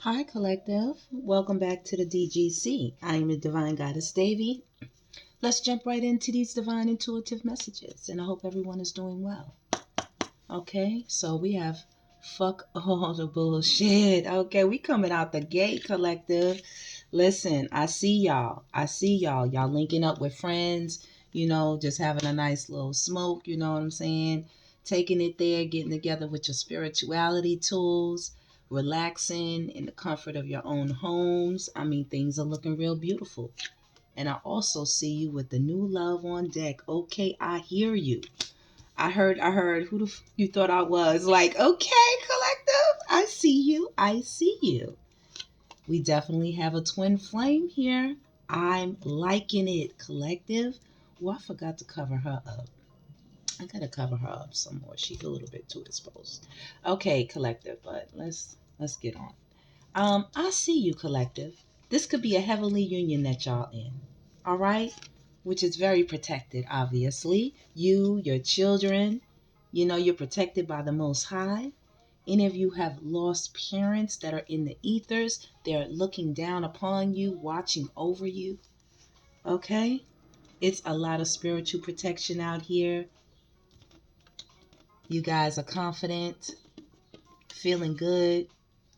Hi, Collective. Welcome back to the DGC. I am the Divine Goddess DEVI. Let's jump right into these divine intuitive messages, and I hope everyone is doing well. Okay, so we have fuck all the bullshit. Okay, we coming out the gate, Collective. Listen, I see y'all. Y'all linking up with friends, just having a nice little smoke, you know what I'm saying? Taking it there, getting together with your spirituality tools, relaxing in the comfort of your own homes. I mean, things are looking real beautiful. And I also see you with the new love on deck. Okay, I hear you. I heard who you thought I was. Like, okay, Collective, I see you. We definitely have a twin flame here. I'm liking it, Collective. Well, I forgot to cover her up. I gotta cover her up some more. She's a little bit too exposed. Okay, Collective, but let's get on. I see you, Collective. This could be a heavenly union that y'all in. All right? Which is very protected, obviously. You, your children, you're protected by the Most High. Any of you have lost parents that are in the ethers. They're looking down upon you, watching over you. Okay? It's a lot of spiritual protection out here. You guys are confident, feeling good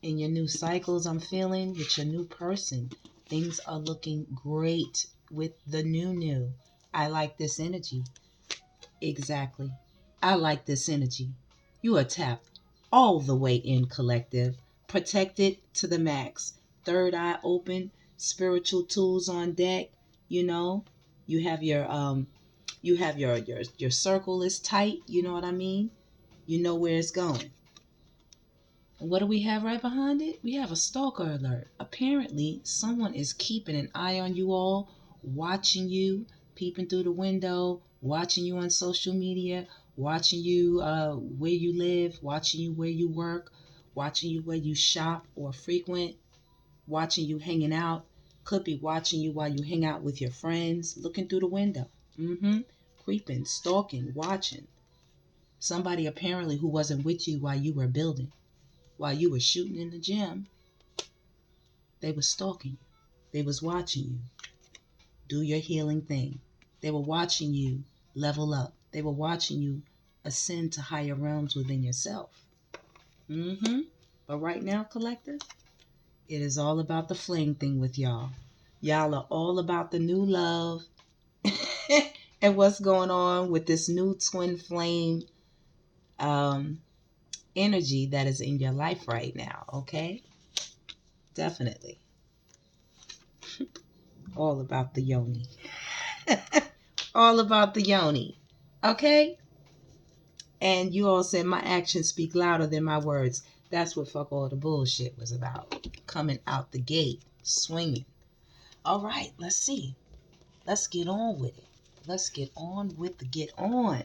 in your new cycles. I'm feeling with your new person. Things are looking great with the new. I like this energy. Exactly. I like this energy. You are tapped all the way in, Collective. Protected to the max. Third eye open. Spiritual tools on deck. You know, you have your circle is tight. You know what I mean? You know where it's going. What do we have right behind it? We have a stalker alert. Apparently, someone is keeping an eye on you all, watching you, peeping through the window, watching you on social media, watching you where you live, watching you where you work, watching you where you shop or frequent, watching you hanging out. Could be watching you while you hang out with your friends, looking through the window. Creeping, stalking, watching. Somebody apparently who wasn't with you while you were building. While you were shooting in the gym, they were stalking you. They was watching you do your healing thing. They were watching you level up. They were watching you ascend to higher realms within yourself. But right now, Collective, it is all about the fling thing with y'all. Y'all are all about the new love and what's going on with this new twin flame energy that is in your life right now, okay? Definitely. All about the yoni. All about the yoni. Okay? And you all said my actions speak louder than my words. That's what fuck all the bullshit was about. Coming out the gate, swinging. All right, let's see. Let's get on with it. Let's get on with the get on.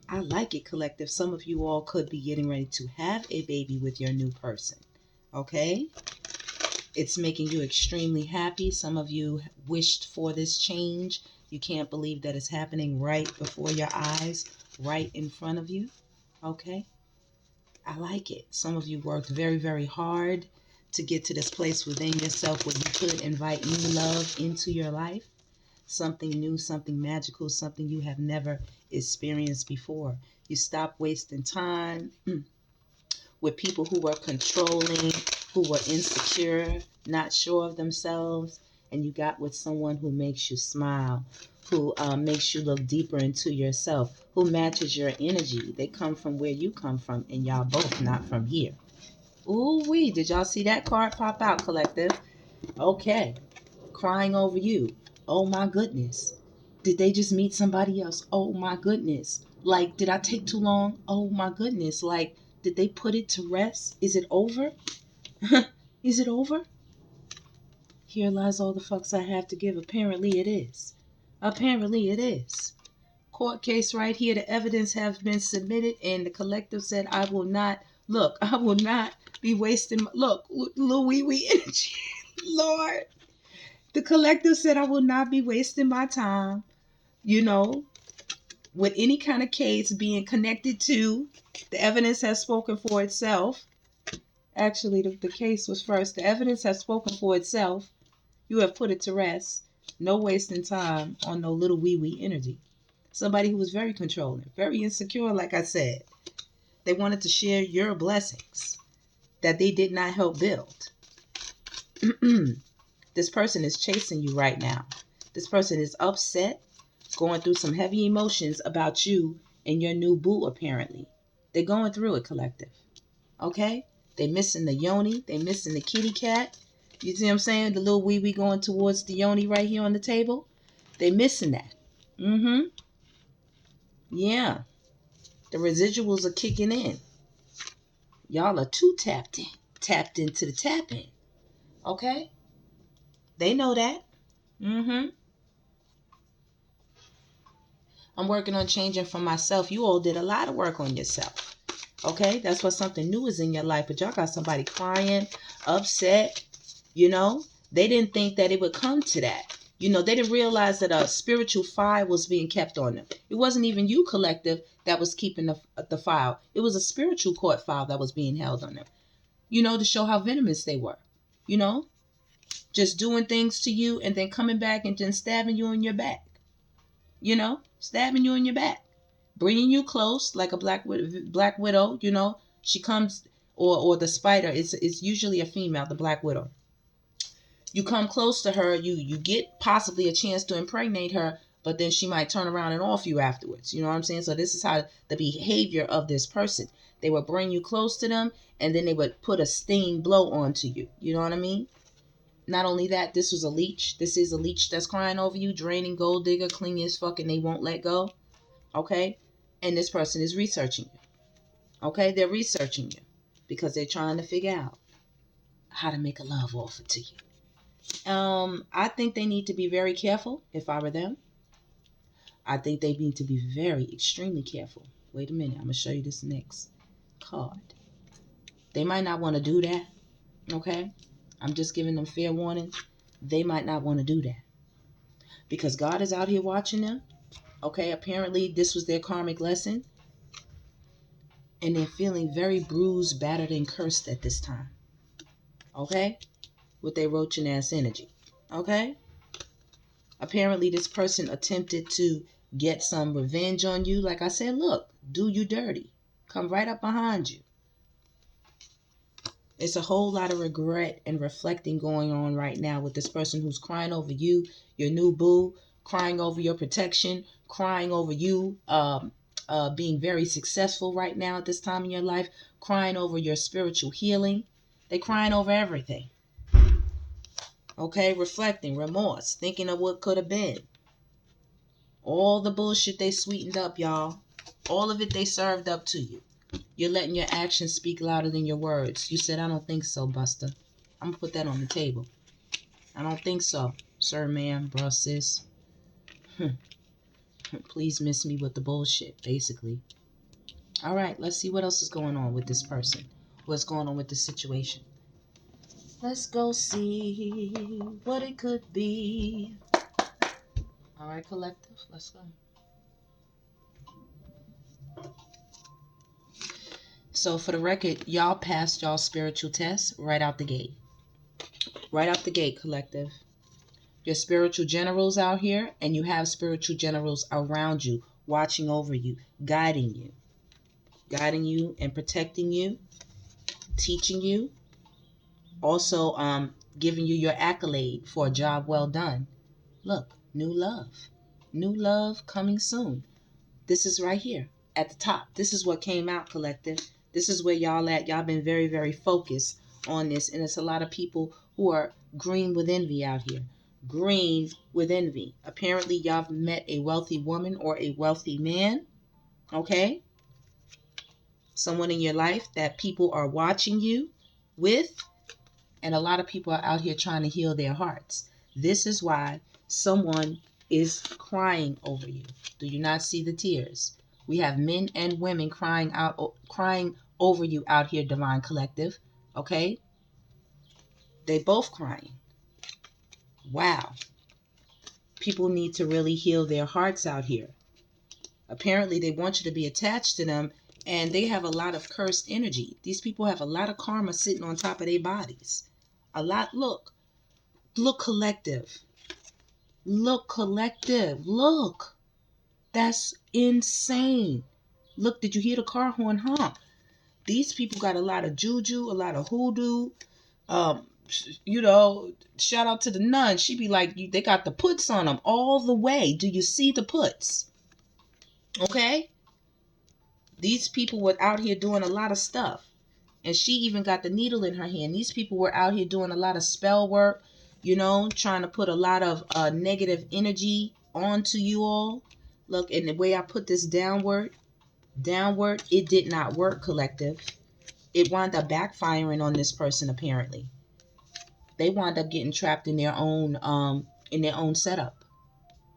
I like it, Collective. Some of you all could be getting ready to have a baby with your new person. Okay? It's making you extremely happy. Some of you wished for this change. You can't believe that it's happening right before your eyes, right in front of you. Okay? I like it. Some of you worked very, very hard to get to this place within yourself where you could invite new love into your life. Something new, something magical, something you have never experienced before. You stop wasting time with people who were controlling, who were insecure, not sure of themselves, and you got with someone who makes you smile, who makes you look deeper into yourself, who matches your energy. They come from where you come from, and y'all both not from here. Ooh-wee, did y'all see that card pop out, Collective? Okay. Crying over you. Oh my goodness. Did they just meet somebody else? Oh my goodness. Like, did I take too long? Oh my goodness. Like, did they put it to rest? Is it over? Is it over? Here lies all the fucks I have to give. Apparently it is. Apparently it is. Court case right here. The evidence has been submitted, and the Collective said, I will not be wasting little wee wee energy. Lord. The Collective said, I will not be wasting my time, with any kind of case being connected to. The evidence has spoken for itself. Actually, the case was first. The evidence has spoken for itself. You have put it to rest. No wasting time on no little wee energy. Somebody who was very controlling, very insecure, like I said. They wanted to share your blessings that they did not help build. This person is chasing you right now. This person is upset, going through some heavy emotions about you and your new boo, apparently. They're going through it, collective. Okay? They missing the yoni. They missing the kitty cat. You see what I'm saying? The little wee going towards the yoni right here on the table. They missing that. Mm-hmm. Yeah. The residuals are kicking in. Y'all are too tapped in. Tapped into the tapping. Okay? They know that. Mm-hmm. I'm working on changing for myself. You all did a lot of work on yourself. Okay? That's why something new is in your life. But y'all got somebody crying, upset. You know? They didn't think that it would come to that. You know, they didn't realize that a spiritual fire was being kept on them. It wasn't even you, collective, that was keeping the file. It was a spiritual court file that was being held on them. You know, to show how venomous they were. You know? Just doing things to you and then coming back and then stabbing you in your back. You know? Stabbing you in your back. Bringing you close like a black widow, you know? She comes, or the spider, it's usually a female, the black widow. You come close to her, you get possibly a chance to impregnate her, but then she might turn around and off you afterwards. You know what I'm saying? So this is how the behavior of this person. They would bring you close to them, and then they would put a stinging blow onto you. You know what I mean? Not only that, this was a leech. This is a leech that's crying over you, draining, gold digger, clingy as fuck, and they won't let go. Okay? And this person is researching you. Okay? They're researching you because they're trying to figure out how to make a love offer to you. I think they need to be very careful if I were them. I think they need to be very, extremely careful. Wait a minute. I'm going to show you this next card. They might not want to do that. Okay? I'm just giving them fair warning. They might not want to do that. Because God is out here watching them. Okay? Apparently, this was their karmic lesson. And they're feeling very bruised, battered, and cursed at this time. Okay? With their roaching ass energy. Okay? Apparently, this person attempted to get some revenge on you. Like I said, look, do you dirty. Come right up behind you. It's a whole lot of regret and reflecting going on right now with this person who's crying over you, your new boo, crying over your protection, crying over you being very successful right now at this time in your life, crying over your spiritual healing. They're crying over everything. Okay, reflecting, remorse, thinking of what could have been. All the bullshit they sweetened up, y'all. All of it they served up to you. You're letting your actions speak louder than your words. You said, I don't think so, Buster. I'm going to put that on the table. I don't think so, sir, ma'am, bro, sis. Please miss me with the bullshit, basically. All right, let's see what else is going on with this person. What's going on with this situation. Let's go see what it could be. All right, collective, let's go. So for the record, y'all passed y'all spiritual test right out the gate. Right out the gate, collective. Your spiritual generals out here, and you have spiritual generals around you, watching over you, guiding you and protecting you, teaching you, also giving you your accolade for a job well done. Look, new love coming soon. This is right here at the top. This is what came out, collective. This is where y'all at. Y'all been very, very focused on this, and it's a lot of people who are green with envy out here. Green with envy. Apparently, y'all met a wealthy woman or a wealthy man. Okay? Someone in your life that people are watching you with, and a lot of people are out here trying to heal their hearts. This is why someone is crying over you. Do you not see the tears? We have men and women crying over you out here, Divine Collective. Okay? They both crying. Wow. People need to really heal their hearts out here. Apparently, they want you to be attached to them, And they have a lot of cursed energy. These people have a lot of karma sitting on top of their bodies. A lot. Look collective. Look collective. Look. That's insane. Look, did you hear the car horn honk? These people got a lot of juju, a lot of hoodoo. You know, shout out to the nun. She be like, they got the puts on them all the way. Do you see the puts? Okay? These people were out here doing a lot of stuff. And she even got the needle in her hand. These people were out here doing a lot of spell work, you know, trying to put a lot of negative energy onto you all. Look, and the way I put this downward, it did not work, collective. It wound up backfiring on this person, apparently. They wound up getting trapped in their own setup.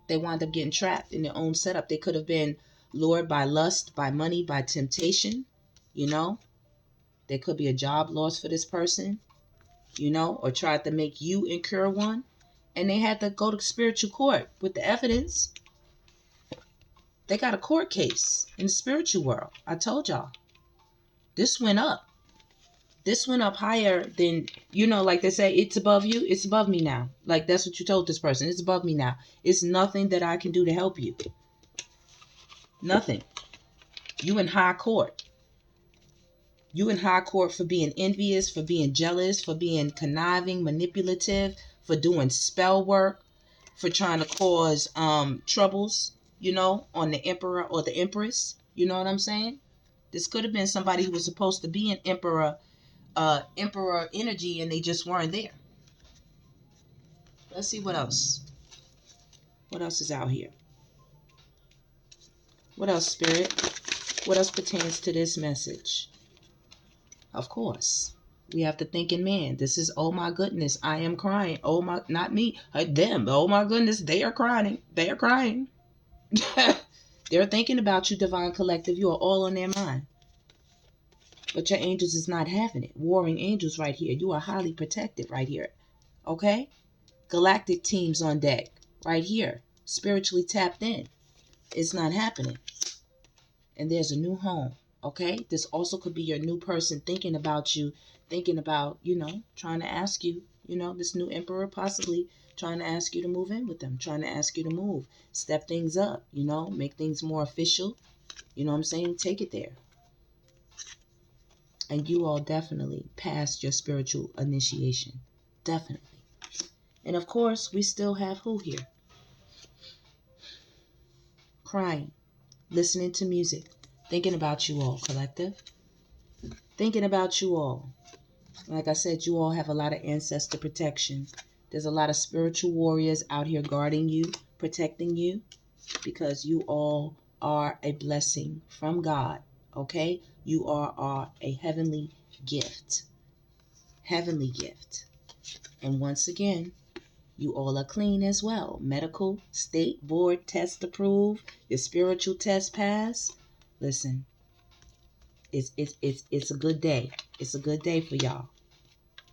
They wound up getting trapped in their own setup. They could have been lured by lust, by money, by temptation, you know. There could be a job loss for this person, you know, or tried to make you incur one. And they had to go to spiritual court with the evidence. They got a court case in the spiritual world. I told y'all. This went up. This went up higher than, you know, like they say, it's above you. It's above me now. Like, that's what you told this person. It's above me now. It's nothing that I can do to help you. Nothing. You in high court. You in high court for being envious, for being jealous, for being conniving, manipulative, for doing spell work, for trying to cause troubles, you know, on the emperor or the empress. You know what I'm saying? This could have been somebody who was supposed to be an emperor energy, and they just weren't there. Let's see what else. What else is out here? What else, Spirit? What else pertains to this message? Of course, we have to think in man. This is, oh my goodness, I am crying. Oh my, not me, them. Oh my goodness, they are crying. They are crying. They're thinking about you, divine collective. You are all on their mind. But your angels is not having it. Warring angels right here. You are highly protected right here. Okay? Galactic teams on deck right here. Spiritually tapped in. It's not happening. And there's a new home. Okay? This also could be your new person thinking about you. Thinking about, you know, trying to ask you, you know, this new emperor possibly trying to ask you to move in with them. Trying to ask you to move. Step things up, you know. Make things more official. You know what I'm saying? Take it there. And you all definitely passed your spiritual initiation. Definitely. And of course, we still have who here? Crying. Listening to music. Thinking about you all, collective. Thinking about you all. Like I said, you all have a lot of ancestor protection. There's a lot of spiritual warriors out here guarding you, protecting you. Because you all are a blessing from God. Okay? You are a heavenly gift. Heavenly gift. And once again, you all are clean as well. Medical, state, board, test approved. Your spiritual test pass. Listen, it's a good day. It's a good day for y'all.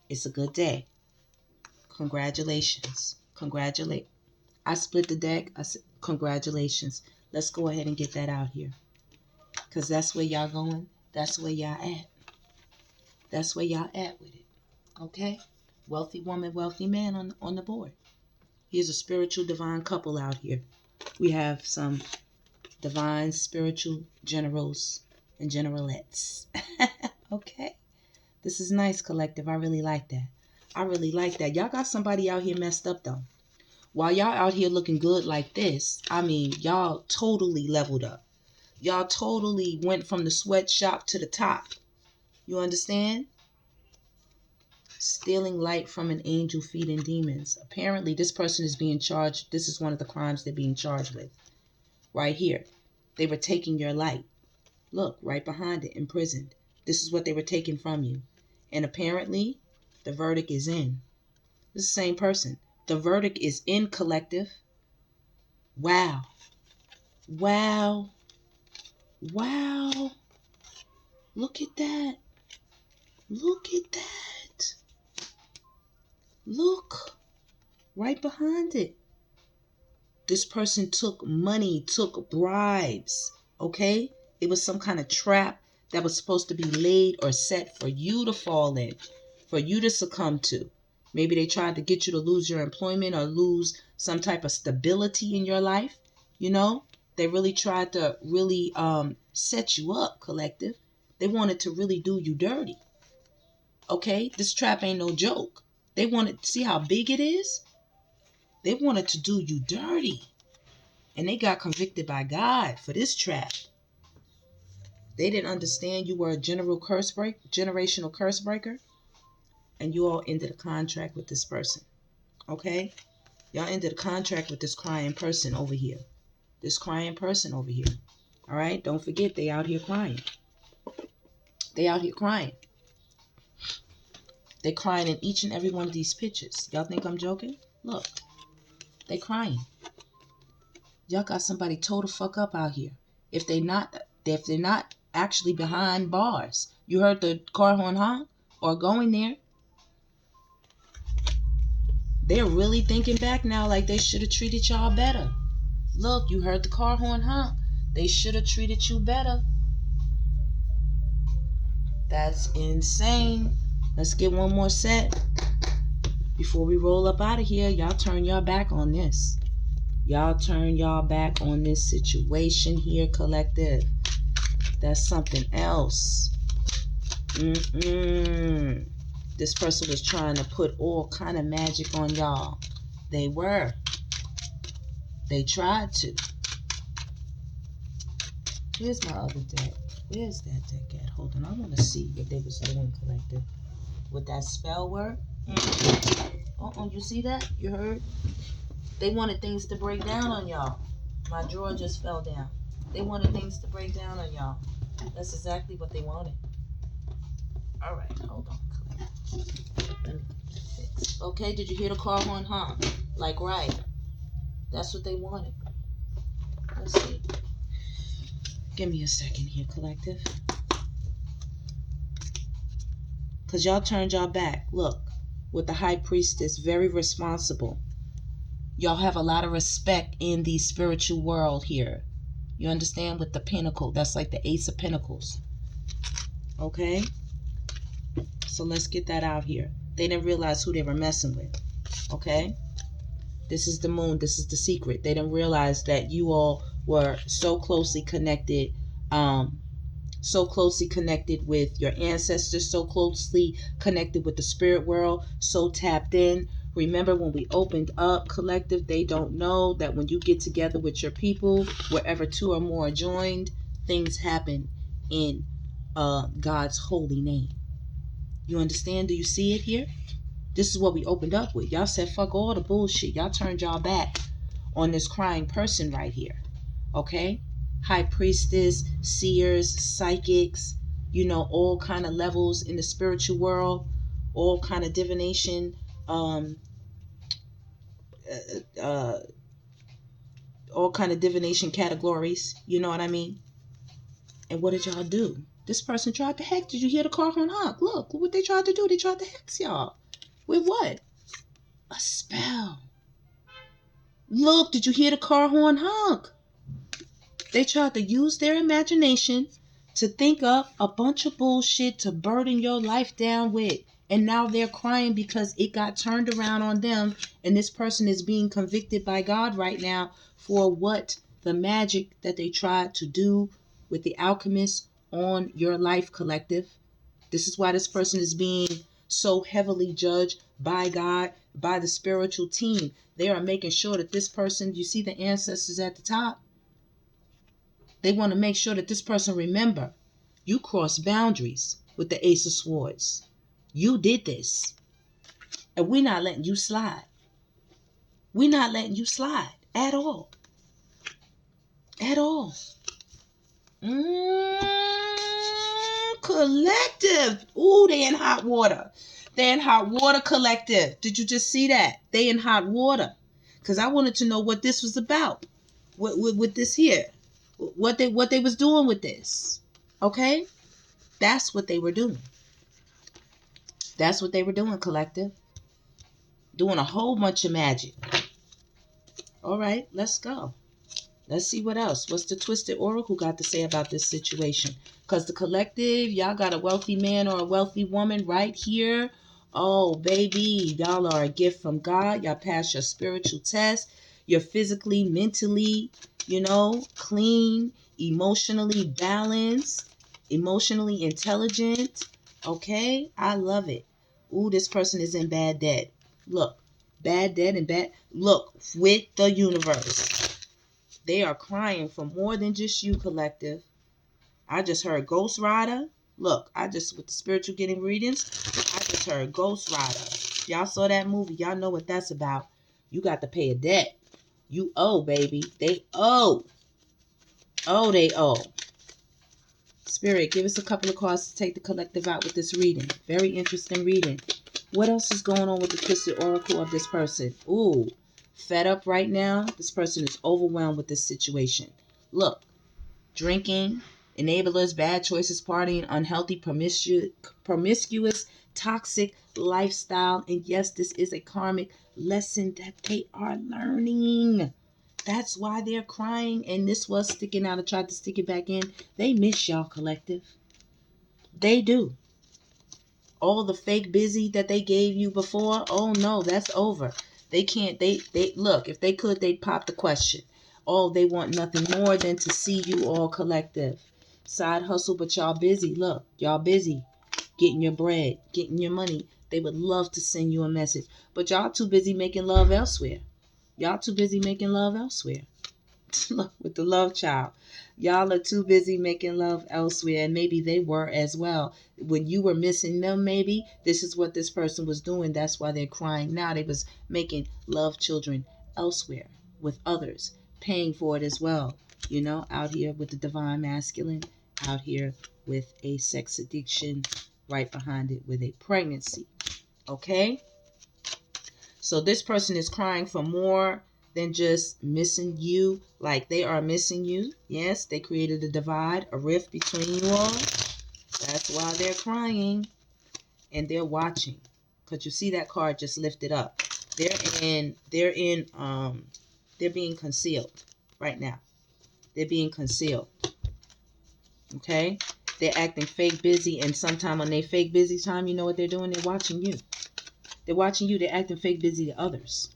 It's a good day. Congratulations. Congratulate. I split the deck. I said, congratulations. Let's go ahead and get that out here. Because that's where y'all going. That's where y'all at. That's where y'all at with it. Okay? Wealthy woman, wealthy man on the board. Here's a spiritual divine couple out here. We have some divine spiritual generals and generalettes. Okay? This is nice, collective. I really like that. I really like that. Y'all got somebody out here messed up, though. While y'all out here looking good like this, I mean, y'all totally leveled up. Y'all totally went from the sweatshop to the top. You understand? Stealing light from an angel feeding demons. Apparently, this person is being charged. This is one of the crimes they're being charged with. Right here. They were taking your light. Look, right behind it, imprisoned. This is what they were taking from you. And apparently, the verdict is in. This is the same person. The verdict is in, collective. Wow. Wow. Wow. Look at that. Look at that. Look. Right behind it. This person took money, took bribes. Okay? It was some kind of trap that was supposed to be laid or set for you to fall in, for you to succumb to. Maybe they tried to get you to lose your employment or lose some type of stability in your life. You know, they really tried to really set you up, collective. They wanted to really do you dirty. Okay, this trap ain't no joke. They wanted to see how big it is. They wanted to do you dirty. And they got convicted by God for this trap. They didn't understand you were a generational curse breaker. And you all ended a contract with this person. Okay? Y'all ended a contract with this crying person over here. This crying person over here. All right? Don't forget, they out here crying. They out here crying. They crying in each and every one of these pictures. Y'all think I'm joking? Look. They crying. Y'all got somebody toe the fuck up out here. If they're not actually behind bars. You heard the car horn honk? Or going there. They're really thinking back now like they should have treated y'all better. Look, you heard the car horn honk. They should have treated you better. That's insane. Let's get one more set. Before we roll up out of here, y'all turn y'all back on this. Y'all turn y'all back on this situation here, collective. That's something else. This person was trying to put all kind of magic on y'all. They were. They tried to. Here's my other deck. Where's that deck at? Hold on. I want to see what they was doing, collective. With that spell word. You see that? You heard? They wanted things to break down on y'all. My drawer just fell down. They wanted things to break down on y'all. That's exactly what they wanted. All right, hold on. Let me fix. Okay, did you hear the car horn honk? Like, right. That's what they wanted. Let's see. Give me a second here, collective. Because y'all turned y'all back. Look, with the high priestess, very responsible. Y'all have a lot of respect in the spiritual world here. You understand? With the pinnacle. That's like the Ace of Pentacles. Okay? So let's get that out here. They didn't realize who they were messing with. Okay? This is the moon. This is the secret. They didn't realize that you all were so closely connected. So closely connected with your ancestors. So closely connected with the spirit world. So tapped in. Remember when we opened up, collective, they don't know that when you get together with your people, wherever two or more are joined, things happen in God's holy name. You understand? Do you see it here? This is what we opened up with. Y'all said, fuck all the bullshit. Y'all turned y'all back on this crying person right here. Okay? High priestess, seers, psychics, all kind of levels in the spiritual world, all kind of divination, all kind of divination categories. You know what I mean? And what did y'all do? This person tried to hex. Did you hear the car horn honk? Look what they tried to do. They tried to hex y'all. With what? A spell. Look, did you hear the car horn honk? They tried to use their imagination to think up a bunch of bullshit to burden your life down with. And now they're crying because it got turned around on them. And this person is being convicted by God right now for what the magic that they tried to do with the alchemist on your life, collective. This is why this person is being so heavily judged by God, by the spiritual team. They are making sure that this person, you see the ancestors at the top? They want to make sure that this person remember, you crossed boundaries with the Ace of Swords. You did this. And we're not letting you slide. We're not letting you slide at all. At all. Collective. Ooh, they in hot water. They in hot water, collective. Did you just see that? They in hot water. Because I wanted to know what this was about. With this here. What they was doing with this. Okay? That's what they were doing. That's what they were doing, collective. Doing a whole bunch of magic. All right, let's go. Let's see what else. What's the Twisted Oracle got to say about this situation? Because the collective, y'all got a wealthy man or a wealthy woman right here. Oh, baby, y'all are a gift from God. Y'all pass your spiritual test. You're physically, mentally, clean, emotionally balanced, emotionally intelligent. Okay? I love it. Ooh, this person is in bad debt. Look, bad debt and bad. Look, with the universe. They are crying for more than just you, collective. I just heard Ghost Rider. Look, with the spiritual getting readings, I just heard Ghost Rider. Y'all saw that movie. Y'all know what that's about. You got to pay a debt. You owe, baby. They owe. Oh, they owe. Spirit, give us a couple of cards to take the collective out with this reading. Very interesting reading. What else is going on with the Twisted Oracle of this person? Ooh, fed up right now. This person is overwhelmed with this situation. Look, drinking, enablers, bad choices, partying, unhealthy, promiscuous, toxic lifestyle. And yes, this is a karmic lesson that they are learning. That's why they're crying. And this was sticking out. I tried to stick it back in. They miss y'all, collective. They do. All the fake busy that they gave you before, oh no, that's over. They can't, they look, if they could, they'd pop the question. Oh, they want nothing more than to see you all collective. Side hustle, but y'all busy. Look, y'all busy getting your bread, getting your money. They would love to send you a message, but y'all too busy making love elsewhere. Y'all too busy making love elsewhere. With the love child. Y'all are too busy making love elsewhere, and maybe they were as well. When you were missing them, maybe this is what this person was doing. That's why they're crying now. They was making love children elsewhere with others, paying for it as well. Out here with the divine masculine, out here with a sex addiction, right behind it with a pregnancy. Okay? So this person is crying for more than just missing you. Like they are missing you. Yes, they created a divide, a rift between you all. That's why they're crying. And they're watching. Because you see that card just lifted up. They're being concealed right now. They're being concealed. Okay? They're acting fake busy, and sometime on their fake busy time, you know what they're doing? They're watching you. They're watching you. They're acting fake busy to others.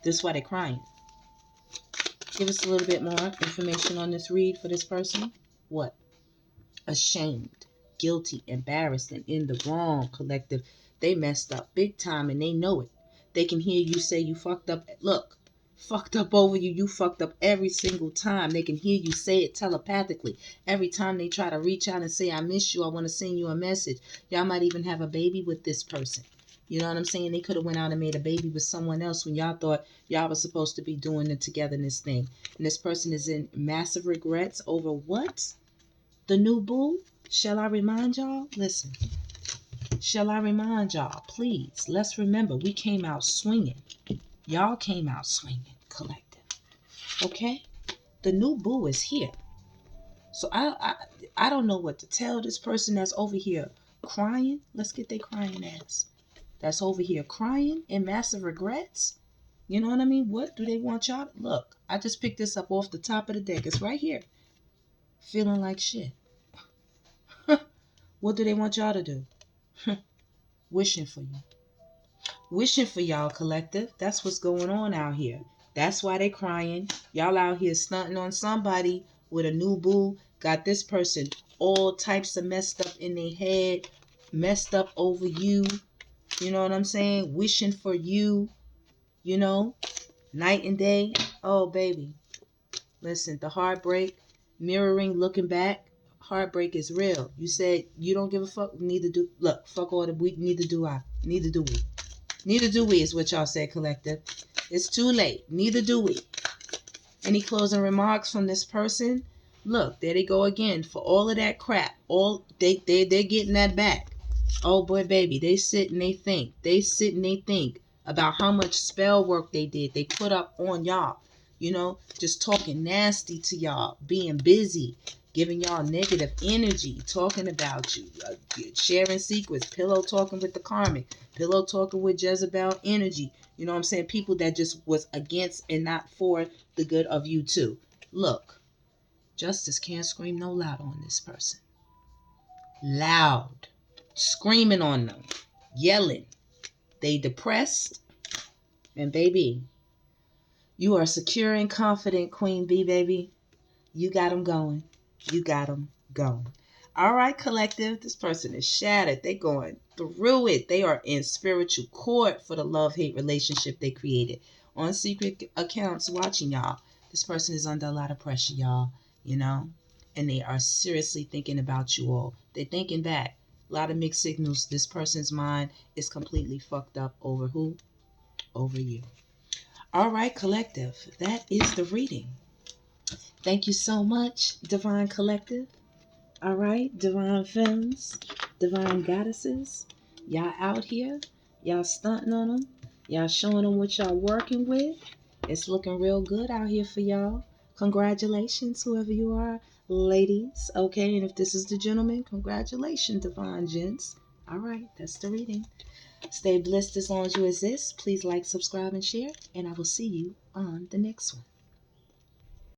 This is why they're crying. Give us a little bit more information on this read for this person. What? Ashamed, guilty, embarrassed, and in the wrong, collective. They messed up big time and they know it. They can hear you say you fucked up. Look, fucked up over you. You fucked up every single time. They can hear you say it telepathically. Every time they try to reach out and say, I miss you, I want to send you a message. Y'all might even have a baby with this person. You know what I'm saying? They could have went out and made a baby with someone else when y'all thought y'all was supposed to be doing the togetherness thing. And this person is in massive regrets over what? The new boo? Shall I remind y'all? Listen. Shall I remind y'all? Please, let's remember we came out swinging. Y'all came out swinging, collective. Okay? The new boo is here. So I don't know what to tell this person that's over here crying. Let's get their crying ass. That's over here crying in massive regrets. You know what I mean? What do they want y'all? Look, I just picked this up off the top of the deck. It's right here. Feeling like shit. What do they want y'all to do? Wishing for you. Wishing for y'all, collective. That's what's going on out here. That's why they crying. Y'all out here stunting on somebody with a new boo. Got this person all types of messed up in their head. Messed up over you. You know what I'm saying? Wishing for you. Night and day. Oh, baby. Listen, the heartbreak, mirroring, looking back. Heartbreak is real. You said you don't give a fuck. Neither do. Look, fuck all the week. Neither do I. Neither do we. Neither do we is what y'all said, collective. It's too late. Neither do we. Any closing remarks from this person? Look, there they go again for all of that crap. They're getting that back. Oh boy, baby, they sit and they think. They sit and they think about how much spell work they did. They put up on y'all. Just talking nasty to y'all, being busy, giving y'all negative energy, talking about you, sharing secrets, pillow talking with the karmic, pillow talking with Jezebel energy. You know what I'm saying? People that just was against and not for the good of you too. Look, justice can't scream no louder on this person. loud, screaming on them, yelling. They depressed. And baby, you are secure and confident, Queen Bee, baby. You got them going. You got them going. All right, collective. This person is shattered. They going through it. They are in spiritual court for the love-hate relationship they created on secret accounts watching y'all. This person is under a lot of pressure, y'all, you know, and they are seriously thinking about you all. They're thinking back. A lot of mixed signals. This person's mind is completely fucked up over who? Over you. All right, collective. That is the reading. Thank you so much, Divine Collective. All right, divine femmes, divine goddesses, y'all out here, y'all stunting on them, y'all showing them what y'all working with. It's looking real good out here for y'all. Congratulations, whoever you are, ladies. Okay, and if this is the gentleman, congratulations, divine gents. All right, that's the reading. Stay blessed as long as you exist. Please like, subscribe, and share, and I will see you on the next one.